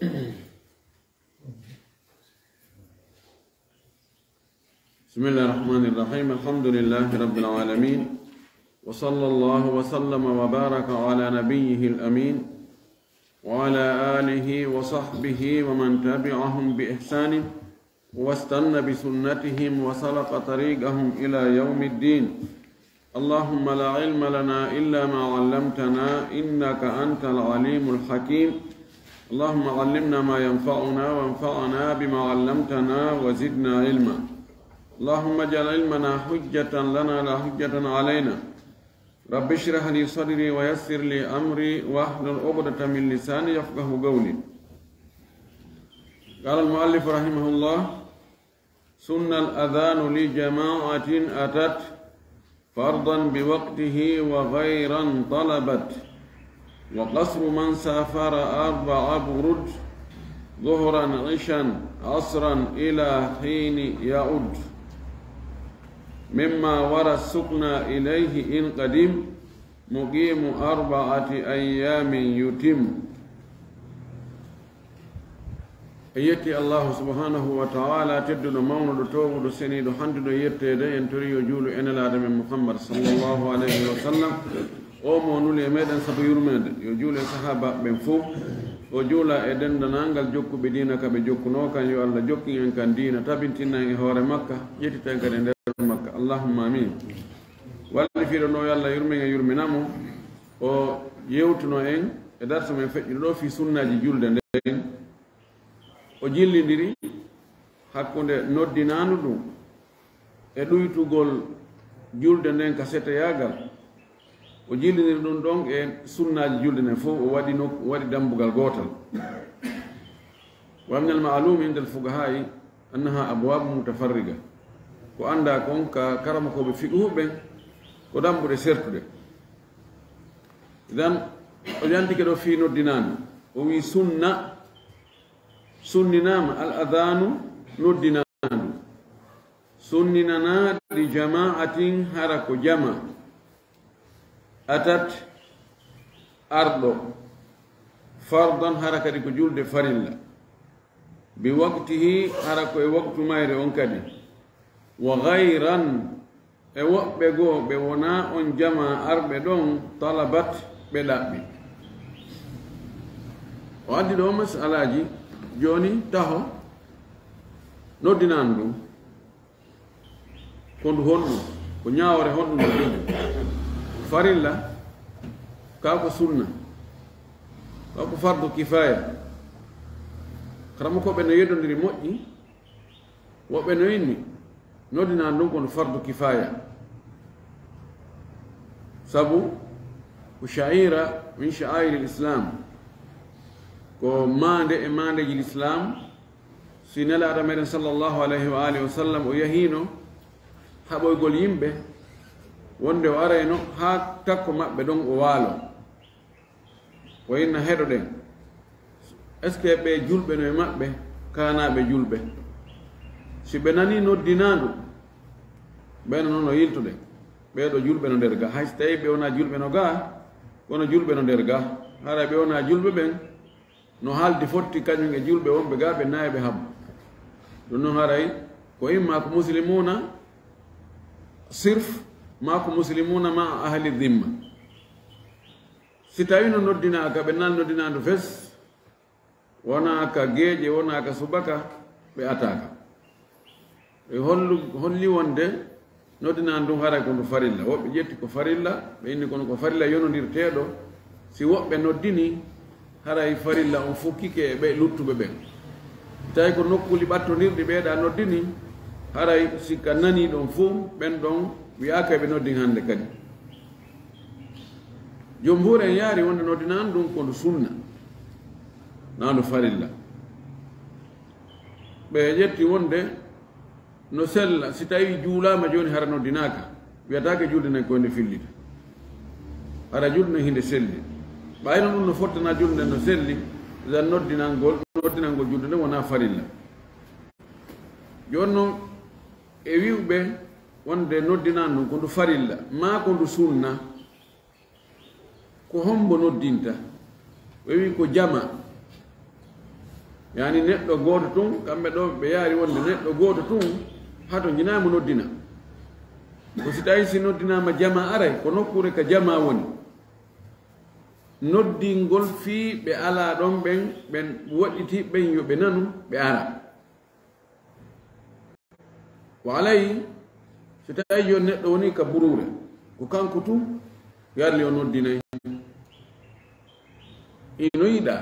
بسم الله الرحمن الرحيم. الحمد لله رب العالمين، وصلى الله وسلم وبارك على نبيه الأمين وعلى آله وصحبه ومن تبعهم بإحسان واستنى بسنتهم وسلك طريقهم إلى يوم الدين. اللهم لا علم لنا إلا ما علمتنا إنك أنت العليم الحكيم. اللهم علمنا ما ينفعنا وانفعنا بما علمتنا وزدنا علما. اللهم اجعل علمنا حجة لنا لا حجة علينا. رب اشرح لي صدري ويسر لي أمري واحلل عقدة من لساني يفقه قولي. قال المؤلف رحمه الله: سن الأذان لجماعة أتت فرضا بوقته وغيرا طلبت، وقصر من سافر 4 برد، ظهرا عشا عصرا إلى حين يعود، مما ورى السكن إليه إن قدم، مقيم 4 أيام يتم. يتي الله سبحانه وتعالى تدل مولد توبد سنيد حندد يتيد ينتري يجول إن الآدم محمد صلى الله عليه وسلم o mo nuli meden sabu yurmede yo juule sahaba ben fof o juula e dendanangal jokkuɓe dina kaɓe jokkuno kan yo Allah jokki en kan dina tabintinna e hoore makka ƴettiten kadi nder makka. Allahumma amin. walli fiiɗo no yo Allah yurmen e yurminamo o yewtuno en e darso men feƴƴuɗo ɗo fi sunnaji julde nden o jillidiri hakkunde noddinandu ɗum e ɗuytugol julde nden ka seteyagal. o jillidiri ɗum ɗon e sunnaji julde nden fof o waɗi dambugal gotal. wa min almalum inde alfuqahai annaha abwabu mutafarriga, ko anda kon ka karamakoɓe fiqhuɓe ko dambuɗe sertude. idan o jantike ɗo fi noddinandu o wi sunninama al adanu noddinandu sunninana li jama'atin hara ko jama atat arɗo fardan hara kadi ko julde farilla bi waqtihi hara ko e waktu mayre on kadi wa gayran e woɓɓe goo ɓe wona on jama arɓe ɗon talabat ɓe ɗaɓɓi. o addi ɗo masalaji joni taho noddinan ɗum kondu honɗum ko ñawore honɗum no ɗum farilla kako sunna kako fardu kifaya. karama koɓe no yeddodiri moƴƴi, woɓɓe no inni noddinan ɗum kono fardu kifaya, sabu ko sha'ira min sha'airi l'islam, ko mande e mandeji l'islam. si nelaɗo meɗen sallllahu alayhi wa alihi wa sallam o yahino haɓoygol yimɓe wonde o arayno ha takko maɓɓe ɗon o waalo o inna heɗo ɗen est ce que ɓe julɓe no e maɓɓe kanaɓe julɓe. si ɓe nani noddinandu ɓeno noon o yiltuɗe ɓeɗo julɓe no nder ga, hay so tawi ɓe wona julɓe no ga kono julɓe no nder ga. hara ɓe wona julɓe ɓen no haaldi fotti kañum e julɓe wonɓe ga ɓe nayi ɓe habbo. ɗum noon haray ko imma ko muslimuna sirf ma ko muslimuna ma ahli dhimma. si tawi no noddinaka ɓe nal noddinandu fes wona ka geeƴe wona ka subaka ɓe ataka. e holli wonde noddinan ɗum haray ko ndu farilla. woɓɓe ƴetti ko farilla ɓe inni kono ko farilla yonodirteɗo. si woɓɓe noddini haray farilla on fukkike e ɓe luttuɓe ɓen. tawi ko nokkuli ɓattodirɗi ɓeeɗa noddini haray sikka nani ɗon fof ɓen ɗon wiyaka ɓe noddin hande kadi. jomhur en yaari wonde noddinan ɗum ko ndu sunna na ndu farilla. ɓe ƴetti wonde no sella si tawi juulama joni hara noddinaka wiyatake julde nden koye nde fillita, hara julde nden hinde selli. ɓayno ɗum no fottana julde nden no selli dan noddinangol julde nden wona farilla. joni noon e wiwɓe wonde noddinan ɗum ko ndu farilla ma ko ndu sunna, ko hombo noddinta. ɓe wi ko jama yani neɗɗo gooto tun kamɓe ɗo ɓe yaari wonde neɗɗo gooto tun hato jinama noddina ko si tawi si noddinama jama aray ko nokkure ka jama woni noddingol fii ɓe ala ɗon ɓen woɗɗiti ɓen yo ɓe nanu ɓe ara wa alayi so tawi yo neɗɗo woni ka burure ko kanko tu yarli o noddinayi ino yiɗa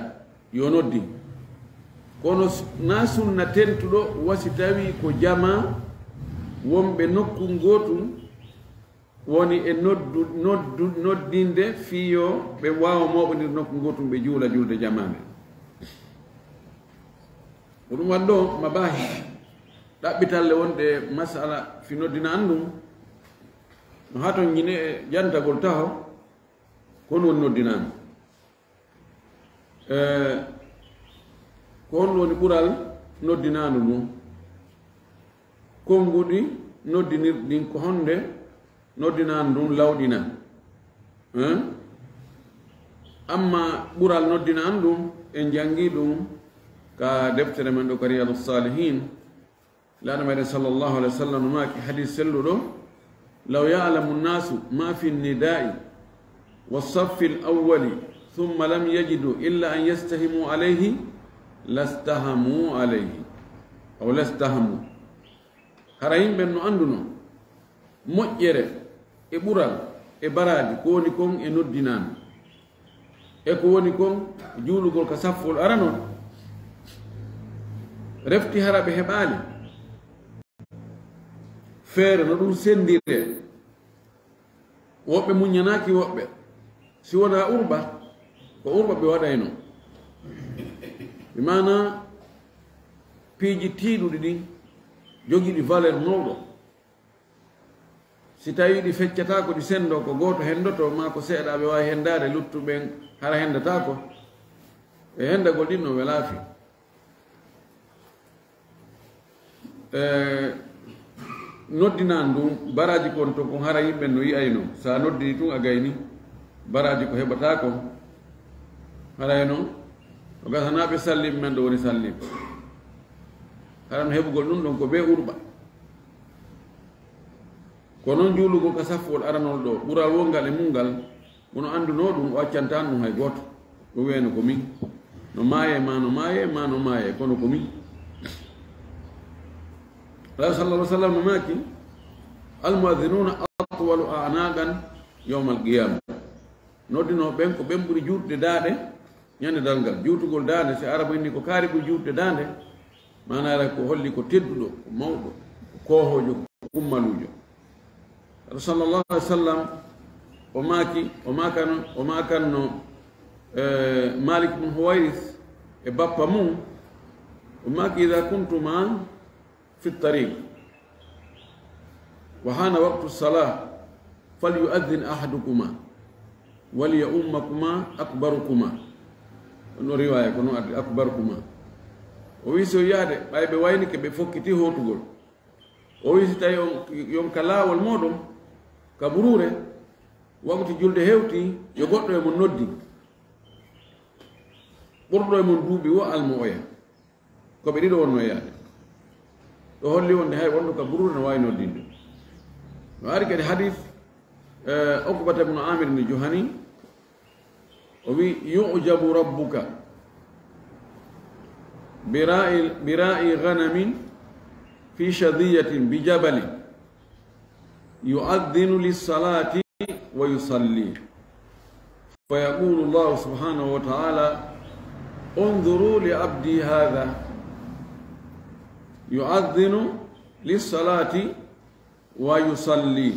yo noddi kono na sunna tentuɗo wasi tawi ko jama wonɓe nokku gotum woni e noddinde fiyo ɓe wawa moɓodir nokku gotum ɓe juula julde jamaɓe ko ɗum waɗ ɗo mabahi ɗaɓɓitalle wonde masala fi noddina andum no haton ñine e jantagol taho kon woni noddinama ko on woni ɓural noddinandu ɗum konnguɗi noddinirɗin ko honde noddinandu ɗum lawɗina amma ɓural noddinan ɗum en jangi ɗum ka deftere men ɗo ka riyadu salihin laɗo meɗen sallllahu alih wa sallam maki hadis selluɗo law yalamu nnasu ma fi nnidai والصف الأول ثم لم يجدوا إلا أن يستهموا عليه لاستهموا عليه أو لاستهموا هرايم بأنه عندنا مؤجرة إبرال إبرادي كوني كون إنودينان إكوني كون جولو كول كسفول أرانون رفتي هرا بهبالي فير ندون سنديري وقت من يناكي وقت siwona urba ko urba ɓe waɗayno ɓe mana piiji tiiɗuɗi ɗin jogiiɗi valeur mawɗo si tawi ɗi feccatako ɗi sendo ko goto hendoto ma ko seeɗa ɓe wawi hendade luttuɓen hara hendatako e hendagol ɗin no welaafi noddinan ɗum baraji kon to ko hara yimɓen no yiyayno sa noddini tun a gayni baraji ko heɓata ko haray noon o gasanaɓe salliɓe men ɗo woni salliɓe haran heɓugol ɗum ɗon ko be urɓa ko noon juulugol ka saffol aranol ɗo ɓural wongal e mungal wono anduno ɗum o accantan ɗum hay goto o wiyano ko min no maaye ma no maaye ma no maaye kono ko min rasul sallah sallam no maki almuadinuna atwalu anaqan yawma alqiyama noddino ɓen ko ɓen ɓuri juutde daaɗe ñande dalngal juutugol daande si araba inni ko kaari ɓuri juutde daande manara ko holli ko tedduɗo ko mawɗo ko koohojo ko kummalujo aɗa sallllahu alih w sallam o maaki o makanno malik mum huwayris e bappa mum o maaki ida kuntuma fi tariq wa hana waqtu salah falyuaddin ahadukuma waliya ummakuma akbarukuma no riwaya ko no addi akbarukuma o wi so yaade ɓayɓe wayni ke ɓe fokkiti hotugol o wi so tawi yon ka laawol moɗon ka ɓurure wakti julde hewti yo goɗɗo e mon noddi ɓurɗo e mon duuɓi wo almo oya koɓe ɗiɗo wonno yaade ɗo holli wonde hay wonno ka ɓurure no wawi noddinde no ari kadi hadis Uqbata ibn Amir ibn Juhani o wi yu'jabu rabbuka bira'i ghanamin fi shadiyatin bi jabalin yu'adhdhinu lis-salati wa yusalli fa yaqulu Allah subhanahu wa ta'ala انظروا لعبدي هذا يؤذن للصلاة ويصلي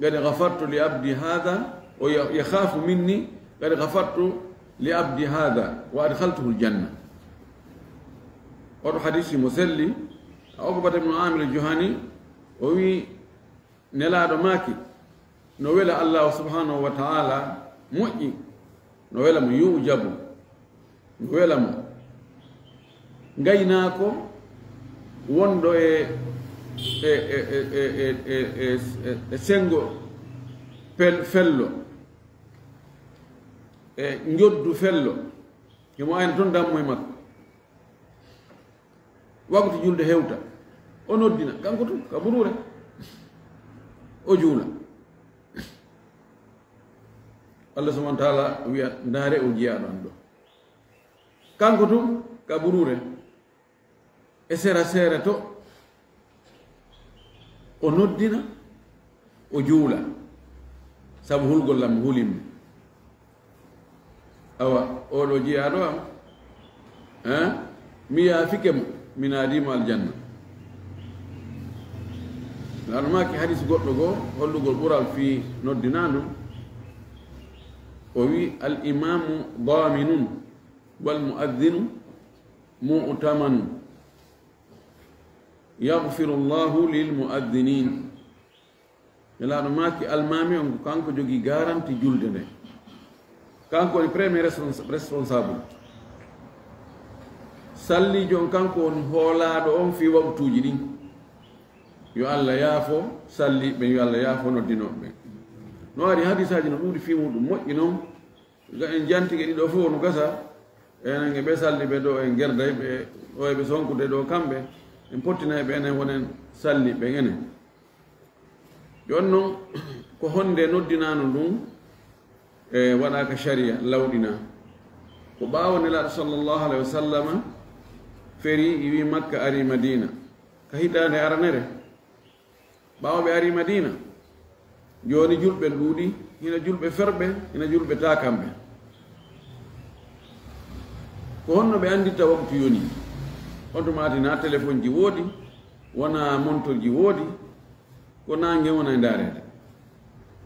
قد غفرت لعبدي هذا ويخاف مني قد غفرت لعبدي هذا وأدخلته الجنة وهذا حديث مسلي عقبة بن عامر الجهني وي نلا ماكي نويل الله سبحانه وتعالى مؤي نويل مو يوجب نويل مو غيناكو wondo e sengo fello e njoddu fello kemo ayno toon dammo e makko waktu julde hewta o noddina kanko tum ka burure o juula Allah subhanahu wa ta'ala wiya ndaare o jiyaɗo an ɗo kanko tum ka burure e sera sere to o noddina o juula sabu hulgol lam hulimmi awa oɗo jiyaɗo am mi yaafike mo mi naadimo aljanna laano maki hadis goɗɗo goo hollugol ɓural fi noddinandum o wi al imamu daminun wal muaddinu mu'tamanu yaghfiru llahu lil muaddinin laano maki almami on kanko jogi garanti julde nde kanko woni premier responsable sallijo on kanko woni hoolaɗo on fi waktuji ɗin yo Allah yaafo salliɓe yo Allah yaafo noddinoɓe ɓe no ari hadisaji no ɗuuɗi fi muɗum moƴƴi noon en jantige ɗiɗo fof no gasa enen e ɓe salliɓe ɗo en gerday ɓe o eɓe sonkude ɗo kamɓe en pottinayɓe enen wonen salliɓe enen jon noon ko honde noddinano ɗum e waɗaka sharia lawɗina ko ɓaawo nelaɗo sallllahu alayhi wa sallama feri wi makka ari madina ka hitande aranere ɓaawo ɓe ari madina joni julɓe ɗuuɗi hina julɓe ferɓe hina julɓe takamɓe ko honno ɓe anditta waktu yoni on tumati na téléphone ji woodi wona montor ji woodi ko nange wona e darede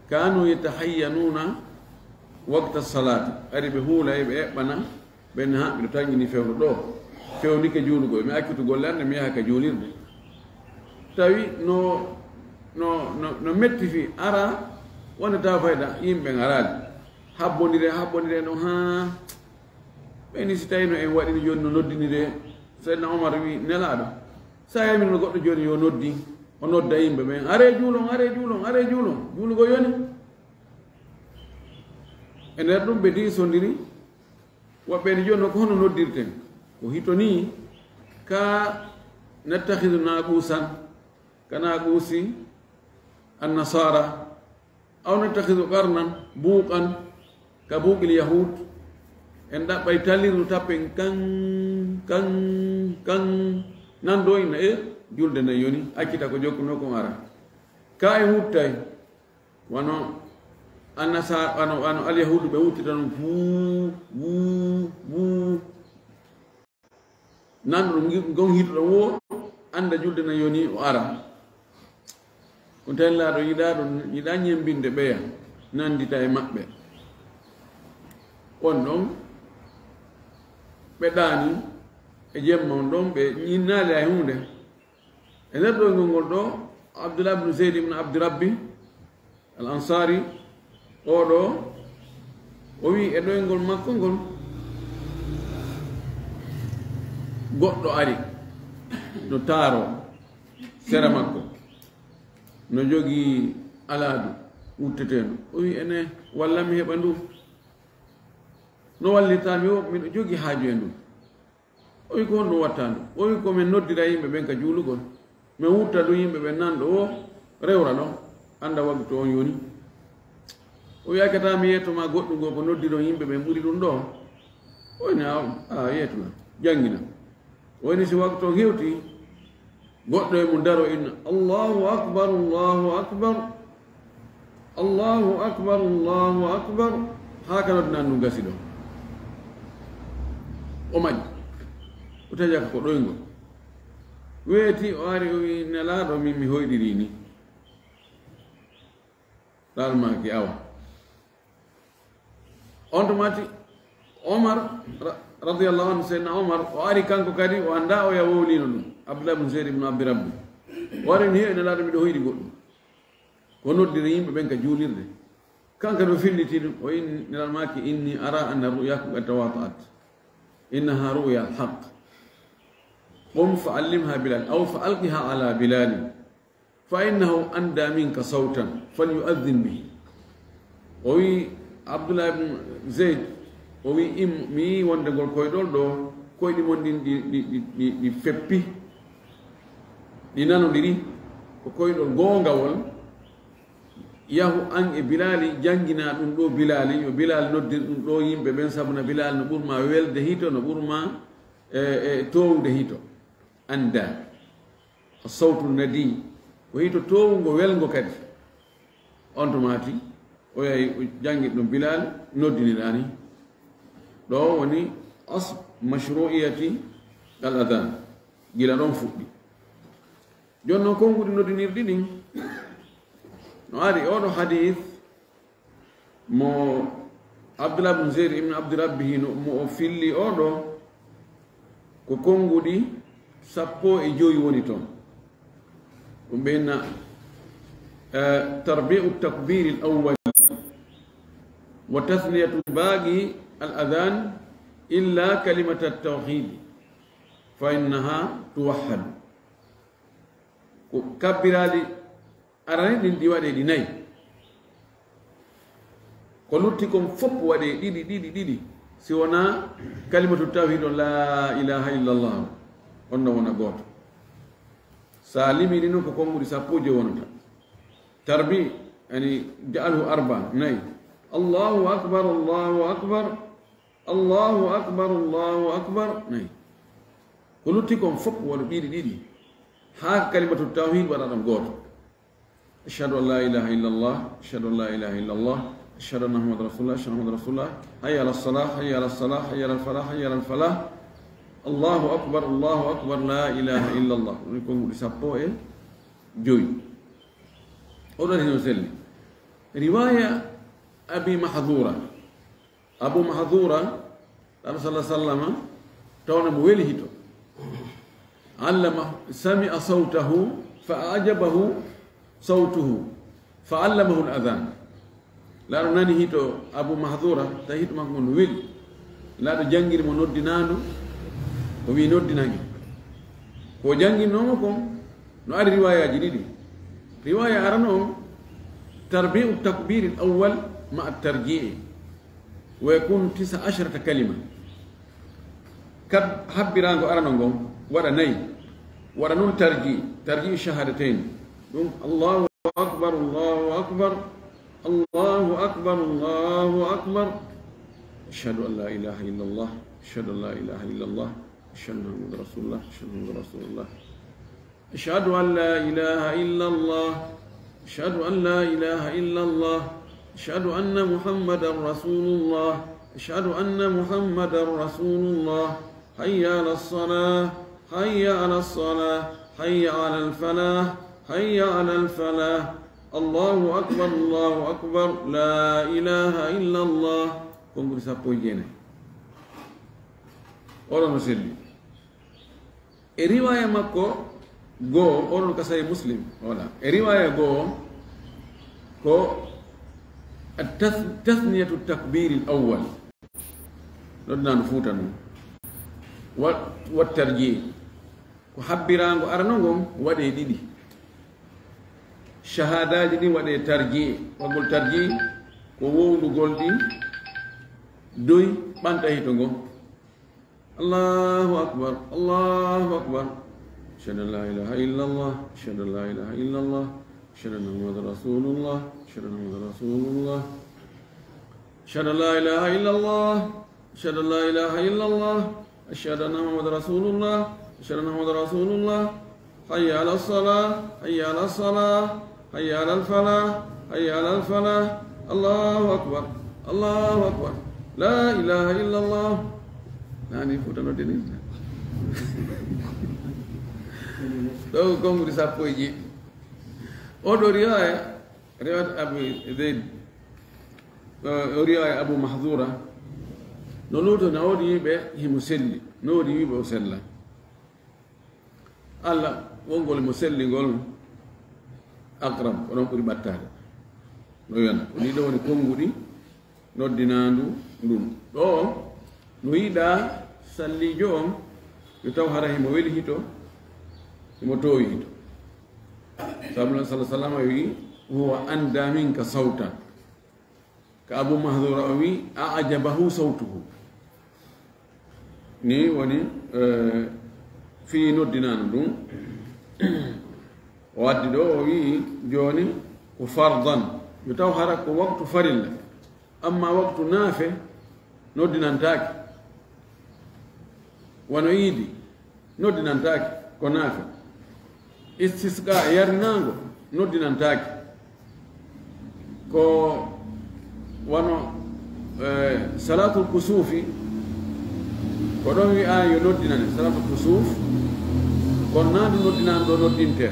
kanu yetahayyanuna wakta salati ari ɓe huula e ɓe eɓɓana ɓenne ha ɓeɗo tangini fewno ɗo fewnike juulugo mi accitu golle ande mi yaha ka juulirde tawi no metti fi ara wonata fayda yimɓe garali habbodire no ha ɓeni si tawi no en waɗini joni no noddinire seydna omar wi nelaɗo sa yamino goɗɗo joni yo noddi o nodda yimɓe ɓen are juulon juulugo yoni e nder ɗum ɓe disodiri woɓɓeni joni ko hono noddirten ko hito ni ka nattahidu naqusan ka naqusi annasara aw nattahidu qarnan buuqan ka buuqil yahud en ɗaɓɓay talirdu tappen kan nan ɗo ina julde nde yoni accita ko jokkuno kon ara ka e wuttay wano annasara wano alyahudu ɓe wuttita ɗum buu nan ɗum gon hitoɗo wo anda julde nde yoni o ara ko tellaɗo yiɗa ñembinde ɓeya nandita e maɓɓe on ɗon ɓe ɗaani e jemma on ɗon ɓe ñinnaali hay hunde e nder ɗoygol ngol ɗo abdoulah ibnu zeyd ibnu abdirabbi al ansari oɗo o wi e ɗoygol makko ngol goɗɗo ari no taaro sera makko no jogii alaadu wutteteno o wi ene walla mi heɓa ndu no wallitami o miɗo jogii haaju e ndu o wi ko honɗum watta ndu o wi komin noddira yimɓe ɓen ka juulugol min wutta ɗum yimɓe ɓen nanɗo o rewra ɗon annda waktu on yoni o wi akkata mi yettoma goɗɗum ngo ko noddiron yimɓe ɓen ɓuri ɗum ɗo o wini a yettuma janngina o wini si waktu on hewti goɗɗo e mum daro inna allahu akbar allahu akbar allahu akbar allahu akbar haa ka noddinan ɗum gasi ɗo o maƴƴi o tajaka ko ɗoyngol weeti o ari o wi nelaɗo min mi hoyɗiri ni ɗalmaki awa on to mati omar radiallahu anhu seydna omar o ari kanko kadi o anda o ya wowlino ɗum abdoulah ibnu zeyd ibnu abdirabbi o ari ni heewi nelaɗo miɗo hoyɗi goɗɗum ko noddiri yimɓe ɓen ka juulirde kanka no filliti ɗum o inni nelalmaki inni ara anna ruyakum qad tawata'at innaha ruya alhaq qum fa allimha bilal aw fa alqiha ala bilali fa innahu anda minka sawtan falyu'adhin bihi o wi abdoulah ibnu zeyd o wi mi wonde ngol koyɗol ɗo koyɗi mon ɗin ɗi feppi ɗi nanodiri ko koyɗol gongawol yahu an e bilali jangina ɗum ɗo bilali yo bilal noddir ɗum ɗo yimɓe ɓen sabuna bilal no ɓurma welde hito no ɓurma towde hito anda sawtu nadi ko hito towgo welgo kadi on to mati o yahi jangit ɗum bilal noddiniɗani ɗo woni asl mashru'iyati al adhan gila ɗon fuɗɗi joni noon konguɗi noddinirɗi ɗin no ari oɗo hadith mo abdullah bne zeyd ibne abdirabbihi mo o filli oɗo ko konguɗi 15 woni toon ɗum ɓenna tarbi'u takbiri l awwal wa tathniyatu baaqi al adhan illa kalimata altawhid fa innaha tuwahhadu ko kabbiraɗi arani ɗin ɗi waɗe ɗi nayi ko lutti kon fof waɗe ɗiɗi si wona kalimatu tawhid o la ilaha illallah on no wona gooto sa limini noon ko konguɗi 10 wonata tarbi yani ja'alhu 4 nayi allahu akbar allahu akbar allahu akbar allahu akbar nayi ko lutti kon fof waɗo ɗiɗi ha kalimatu tawhid waɗa ɗon gooto ashhadu an la ilaha illallah ashhadu an la ilaha illallah ashhadu anna muhammadan rasulullah ashhadu anna muhammadan rasulullah hayya ala salah hayya ala salah hayya ala falah hayya ala falah allahu akbar la ilaha illallah woni konguɗi 15 oɗon heno selli riwaya abi mahdura abu mahdura ɗaɗo sallah sallama tawna mo weli hito allama sami'a sawtahu fa ajabahu sawtuhu fa allamahu al adhan laaɗo nani hito abu mahdura tawi hito makko no weli laaɗo jangiri mo noddinandu o wi noddinangi ko janginnomo kon no ari riwayaji ɗiɗi riwaya arano on tarbi'u takbir al awwal ma at tarji'i wa yakunu 19 kalima kab habbirango arano ngon waɗa nayi waɗa noon tarji shahadatain ɗum allahu akbar allahu akbar allahu akbar allahu akbar ashhadu an la ilaha illallah ashhadu an la ilaha illallah ashhadu anna muhammadan rasulullah ashhadu anna muhammadan rasulullah ashhadu an la ilaha illallah ashhadu an la ilaha illallah ashhadu anna muhammadan rasulullah ashhadu anna muhammadan rasulullah hayya ala salah hayya ala salah hayya ala al falah hayya ala al falah allahu akbar la ilaha illallah konguɗi 19 oɗon no selli e riwaya makko goo oɗon ka sahi muslim wala e riwaya goo ko tathniyatu takbiri l awwal ɗoɗnano fuuta noon wat tarji ko habbirango arano ngon waɗe ɗiɗi shahadaji ɗin waɗe tarji waggol tarji ko wowlugol ɗi doy ɓanta hito ngon allahu akbar ashhadu an la ilaha illallah ashhadu an la ilaha illallah ashhadu anna muhammadan rasulullah ashhadu anna muhammadan rasulullah ashhadu an la ilaha illallah ashhadu an la ilaha illallah ashhadu anna muhammadan rasulullah ashhadu anna muhammadan rasulullah hayya ala salah hayya ala salah hayya ala al falah hayya ala al falah allahu akbar la ilaha illallah nani futano deni ɗo konguɗi 10 oɗo riwaya abu zeyd o riwaya abu mahdura no luuto no woodi yimɓe himo selli no woodi yimɓe o sella allah wongol mo selli ngol aqrab oɗon ɓuri ɓattade no wiyana ko ɗiɗo woni konguɗi noddinandu ndun ɗo no yiɗa sallijo on yo taw hara himo weli hito himo towi hito sabulah sah sallam o wi huwa anda minka sawtan ka abu mahdura o wi ajabahu sawtuhu ni woni fi noddinanu ɗum waddi ɗo o wii joni ko fardan yo taw hara ko waktu farilla amma waktu naafe noddinantaki wono iidi noddinantaki ko naafe istisqa yarinago noddinantaki ko wono salatul kusufi ko ɗon wi'a yo noddinane salatul kusuf kono naadu noddinan ɗo noddinte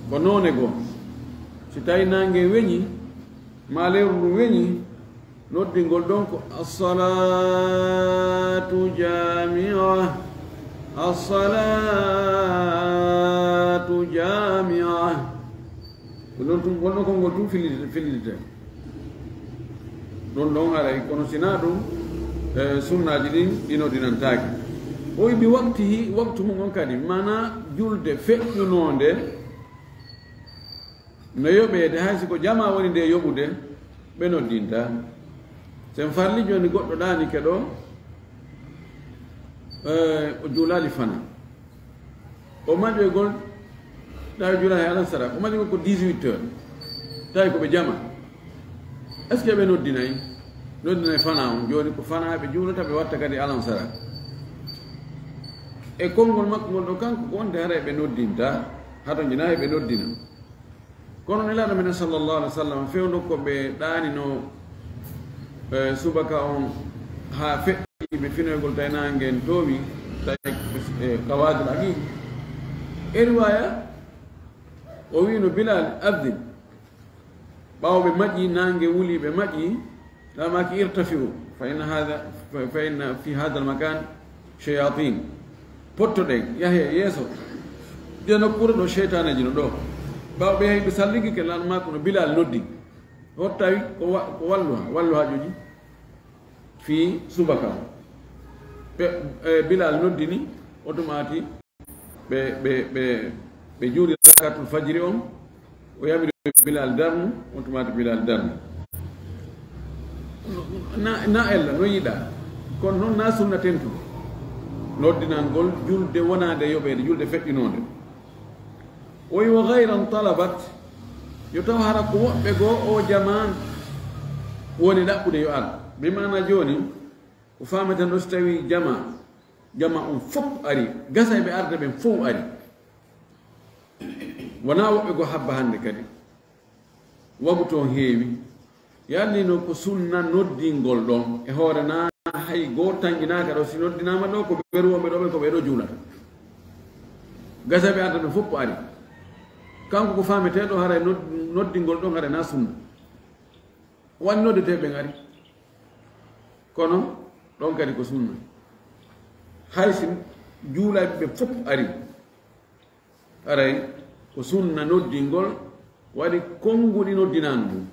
ko noone goo si tawi nangue weñi ma lewru ndu weñi noddingol ɗon ko assalatu jamia assalatu jamia ko ɗon tum wonno konngol tum fillidite ɗon ɗon aray kono sina ɗum sunnaji ɗin ɗi noddinantaki o wi bi waktihi waktu mum on kadi mana julde feƴƴunonde no yoɓeede hay siko jama woni nde yoɓude ɓe noddinta sen farli joni goɗɗo ɗani keɗo o juulali fana o maƴoygol tawi juulani alan sara o maƴoygol ko 18 heures tawi koɓe jama est ce que ɓe noddinayi fana on joni ko fana ɓe juulata ɓe watta kadi alan sara e konngol makko ngol ɗo kanko ko wonde hara ɓe noddinta hato jinayi ɓe noddina kono nelaɗo minen sallllahu alih wa sallam fewdo ko ɓe ɗanino subaka on ha feƴƴi ɓe finoygol tawi nangen towi tawi kawadul aqi e riwaya o wino bilal abdin ɓawo ɓe maƴƴi nangue wuli ɓe maƴƴi tamaki irtafiu fa inna fi hada al makan shayatin pottoɗen yahe yeeso ɗe nokkure ɗo cheytaneji no ɗo ɓaw ɓe ɓe salligi ke lan makko no bilal noddi hot tawi ko wallu hajuji fi subaka bilal noddini automati ɓe juuri rakatul fajiri on o yamiri bilal darnu automati bilal darnu na ella no yiɗa kono noon na sunna tentude noddinangol julde wonade yoɓede julde feƴƴinode o wi wa gayran talabat yo taw hara ko woɓɓe goo o jaman woni ɗaɓɓude yo ar bimana joni ko fameten ɗo so tawi jama on fof ari gasa ɓe arde ɓen fof ari wona woɓɓe goo habba hande kadi wagu toon heewi yallino ko sunna noddingol ɗon e hoore na hay goo tanƴinaka ɗo si noddinama ɗo ko ɓeruwoɓe ɗo ɓe ko ɓeɗo juulata gasa ɓe arde ɓen fof ari kanko ko fameteɗo haara noddingol ɗon haara na sunna wani noddeteɓe ari kono ɗon kadi ko sunna haysi juulaɓe ɓe fof ari aray ko sunna noddingol waɗi konnguɗi noddinanu ɗum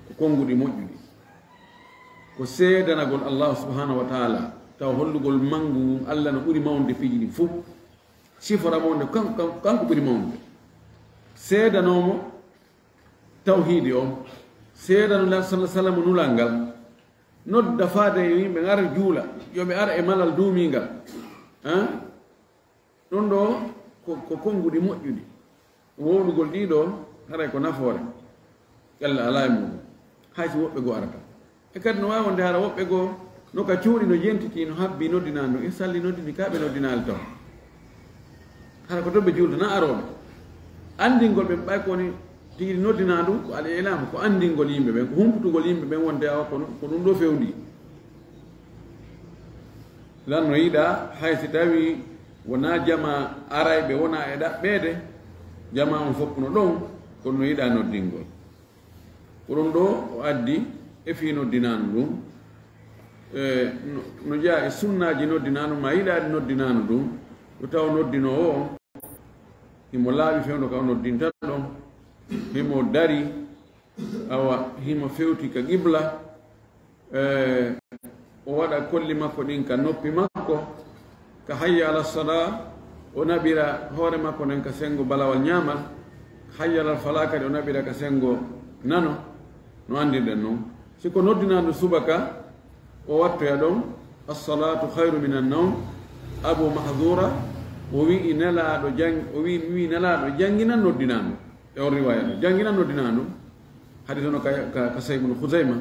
ko konnguɗi moƴƴuɗi ko seedanagol allahu subhanahu wa taala taw hollugol mangu allah no ɓuri mawde piiji ɗi fof sifora mawde kanko ɓuri mawde seedanomo tawhidi o seedano la sallah sallam nulal ngal nodda faade e yimɓe gara juula yoɓe ara e malal duumingal ɗon ɗo ko konnguɗi moƴƴuɗi wowɗugol ɗiɗo haray ko nafoore allah ala e muɗum haysi woɓɓe goo arata e kadi no wawi wonde hara woɓɓe goo no ka cuuɗi no jentiti no habbi noddinani ɗum e salli noddini kaɓe noddinali taw hara ko toɓe juulde na aroɓe andingol ɓe ɓay koni tigi noddina ɗum ko al ilam ko andingol yimɓe ɓen ko humputugol yimɓe ɓen wonde awa ko ɗum ɗo fewndi lan no yiɗa haysi tawi wona jama arayɓe wona e ɗaɓɓede jama on foppuno ɗon kono no yiɗa noddingol ko ɗum ɗo o addi e fi noddinanu ɗum no jeeya e sunnaji noddinanu ma yiɗaɗi noddinanu ɗum o taw noddinowo o himo laaɓi fewno ka o noddinta ɗon himo dari awa himo fewti ka qibla o waɗa kolli makko ɗin ka noppi makko ka hayya ala sala o naɓira hoore makko nden ka sengo balawal ñamal hayya alal fala kadi o naɓira ka sengo nano no andirɗen noon siko noddinandu subaka o wattoya ɗon assalatu hayru min annawm abu mahdura o wi nelaɗo o wi nelaɗo jangina noddinano e on riwaya jangina noddinano hadith ono ka saybul khuzaima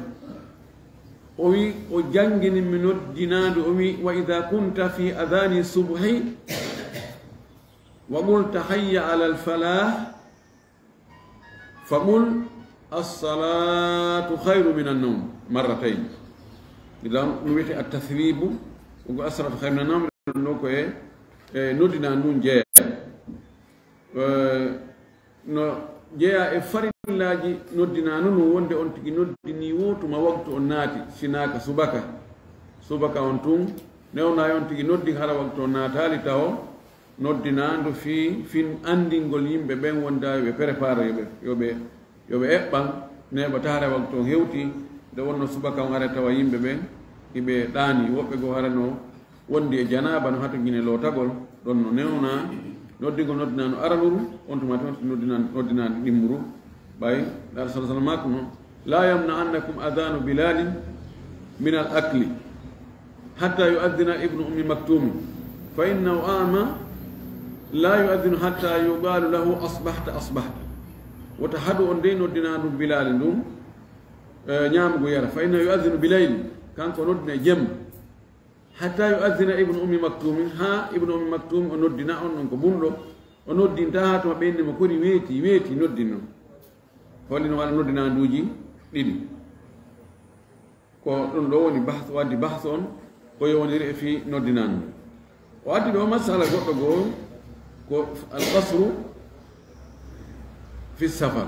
o wi o jangini mi noddinado o wi wa idha kunta fi adhani subhi wa qulta hayya ala al falah faqul as-salatu khayru min an-nawm marratayn idan no wiyete at-tathwibu o as-salatu khayru min an-nawm no ko e noddina ndun jeeya no jeeya e farillaji noddinano no wonde on tigi noddini wotuma waktu on naati sinaka subaka on tun newna on tigi noddi hala waktu on naatali taw noddinandu fin andingol yimɓe ɓen wonda yoɓe préparé yoɓe eɓɓan neɓa tahara waktu on hewti nde wonno subaka on ara tawa yimɓe ɓen hiɓe ɗaani woɓɓe goo harano wondi e janaba no hato guine lootagol ɗon no newna noddigol noddinano aranuru on tuma tan noddinani ɗimmuru ɓay ɗa sa sallam mako no la yamna annakum adanu bilalin min al akli hatta yuaddina ibnu ummi maktumi fa innahu ama la yuaddinu hatta yuqalu lahu asbahta wota haɗu on nde noddina ɗum bilali ndum ñamugo yara fa innahu yuaddinu bilayli kanko noddina jemma hatta yuaddina ibnu ummi maktumi ha ibnu ummi maktumi o noddina on ɗon ko bunɗo o noddinta ha toma ɓennima kori weeti noddinno hollino waɗa noddinanduji ɗiɗi ko ɗum ɗo woni waddi bahse on ko yowdiri e fi noddinandu o addi ɗo masala goɗɗo goo ko alqasru fi safar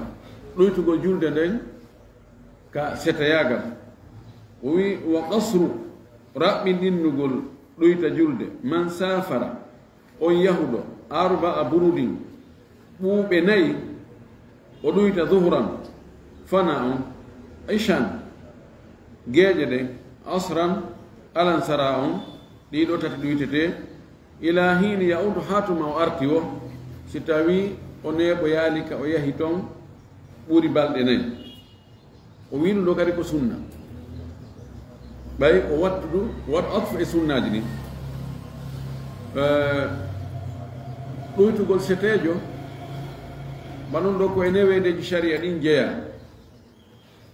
ɗoytugol julde nden ka setayagal o wi wa qasru raɓɓiɗinnugol ɗoyta julde man safara on yahuɗo arba a burudin ɓuuɓe nayi o ɗoyta zuhran fana on ishan geeƴe ɗen asran alansara on ɗiɗo tati ɗoytete ila hini yaudu hatuma o arti o si tawi o neeɓo yaalika o yahi toon ɓuri balɗe nayi o wino ɗo kadi ko sunna ɓay o wattudu waɗa atfu e sunnaji ɗi ɗoytugol setejo banon ɗo ko e newedeji sharia ɗin jeeya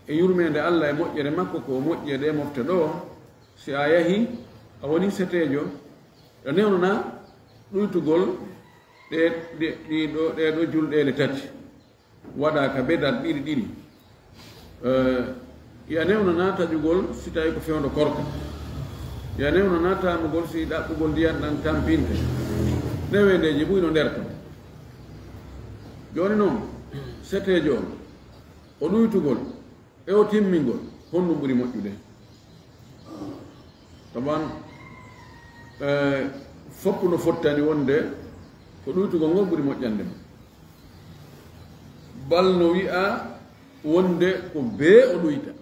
e yurmede allah e moƴƴere makko ko moƴƴe ɗe mofte ɗo si a yahi a woni setejo ɗo newnona ɗoytugol ɗeɗo julɗele tati waɗa ka bedal ɗiɗi ya newnana taƴugol si tawi ko fewdo korka ya newnana tamugol si ɗaɓɓugol ndiyan ɗan tampinte newendeji ɓuyno nder to joni noon setejo on o ɗoytugol e o timmingol honɗum ɓuuri moƴƴude taban foppu no fottani wonde ko ɗoytugol ngol ɓuuri moƴƴande mo bal no wi'a wonde ko bee o ɗoyta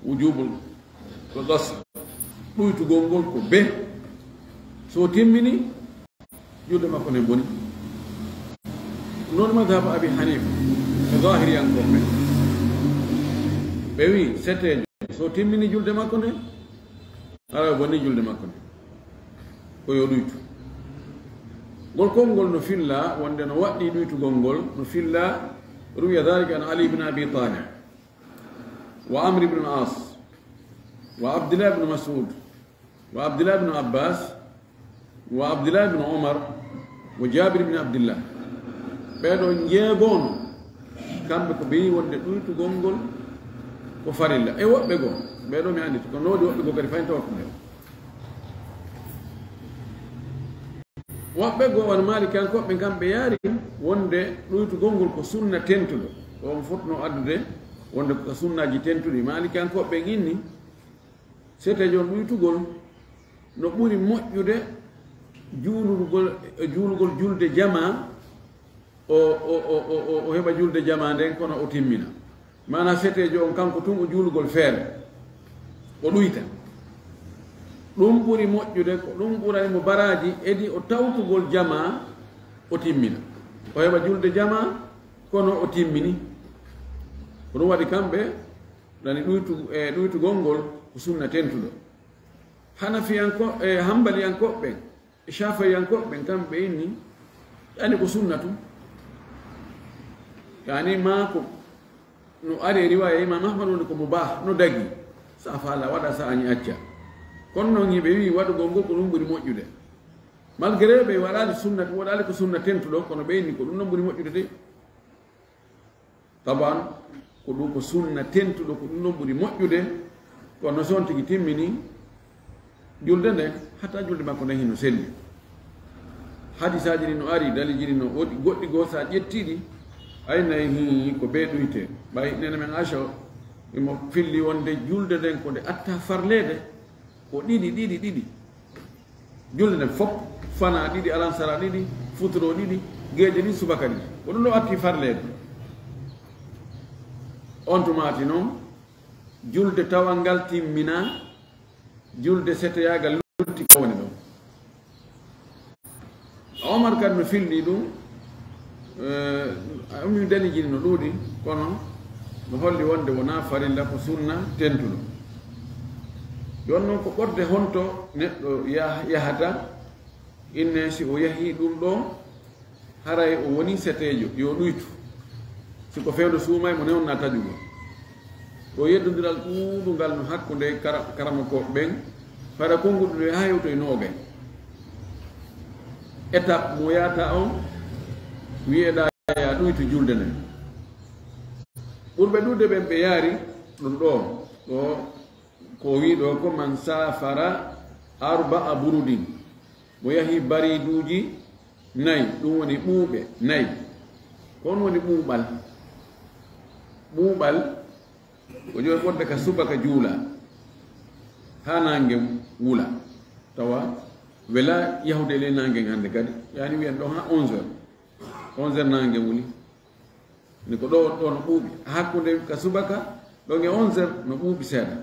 wujubul ko gas ɗoytugol ngol ko bee so timmini julde makko ne boni noon madhaba abi hanifa e zahiriyankoɓe ɓe wi setejo so timmini julde makko nde ara bonni julde makko nde ko yo ɗoytu ngol konngol no filla wonde no waɗɗi ɗoytugol ngol no filla ruwiya dhalika an ali ibn abi talib wa amr ibn as wa abdullah ibn masud wa abdullah ibn abbas wa abdullah ibn umar wa jabir ibn abdillah ɓeɗo jeegono kamɓe ko ɓeyi wonde ɗoytugol ngol ko farilla e woɓɓe goo ɓeɗo mi andi ko noodi woɓɓe goo kadi fayin tawa ko nder woɓɓe goo won malikankoɓe kamɓe yaari wonde ɗoytugol ngol ko sunna tentuɗo on fotno addude wonde ko sunnaji tentuɗi malikankoɓe ginni setejon ɗoytugol no ɓuri moƴƴude juulugol julde jama o heɓa julde jama nden kono o timmina mana setejo on kanko tun o juulugol feere o ɗoyta ɗum ɓuri moƴƴude ko ɗum ɓuranimo baraji edi o tawtugol jama o timmina o heɓa julde jama kono o timmini ko ɗum waɗi kamɓe ɗani ɗoytugol ngol ko sunna tentuɗo hambaliyankoɓɓe shafi'iyyanko ɓen kamɓe inni yani ko sunnatu yani ma ko no ari riwaya imam ahmad woni ko mubah no dagi sa fala waɗa sa añi acca kono noon yiɓe wi waɗugo ngo ko ɗum ɓuri moƴƴude malgré ɓe waɗali sunnat waɗali ko sunna tentuɗo kono ɓe inni ko ɗum noon ɓuri moƴƴude de taban ko ɗum ko sunna tentuɗo ko ɗum noon ɓuri moƴƴude kono son tigi timmini julde nde hatta julde makko nde hino selli hadisaji ɗi no ari daliji ɗi no woɗi goɗɗi goo sa ƴettiɗi aynayi hi ko ɓe ɗuyte ɓay nene men acha imo filli wonde julde nden ko nde atta farlede ko ɗiɗi julde nden fof fana ɗiɗi alansara ɗiɗi futuro ɗiɗi geeƴe ɗiɗi subaka ɗiɗi ko ɗum ɗo atti farlede on tumati noon julde tawal ngal timmina julde seteyagal lutti ko woni ɗon omar kadi no filli ɗum mi danijini no ɗuuɗi kono no holli wonde wona farilla ko sunna tentuɗo yon noon ko ɓorde honto neɗɗo yahata inne si o yahi ɗum ɗo haray o woni setejo yo ɗuytu siko fewdo suumay mo newna taƴugo o yeddodiral ɗuuɗungal no hakkude karama ko ɓen fara konguɗo ɗo ha hewto e noogay étape mo yata on wiyeɗa ya ɗuytu julde nden ɓurɓe ɗuuɗde ɓen ɓe yaari ɗum ɗo ko wi ɗo ko man safara arba'a burudin mo yahi bariduji nayi ɗum woni ɓuuɓe nayi ko on woni ɓuuɓal ko joni ɓodde ka subaka juula ha nangue wula tawa wela yahude le nangue hande kadi yani wiyen ɗo ha 11 nangue wuli ni ko ɗo no ɓuuɓi hakkude ka subaka ɗon e 11 no ɓuuɓi seeɗa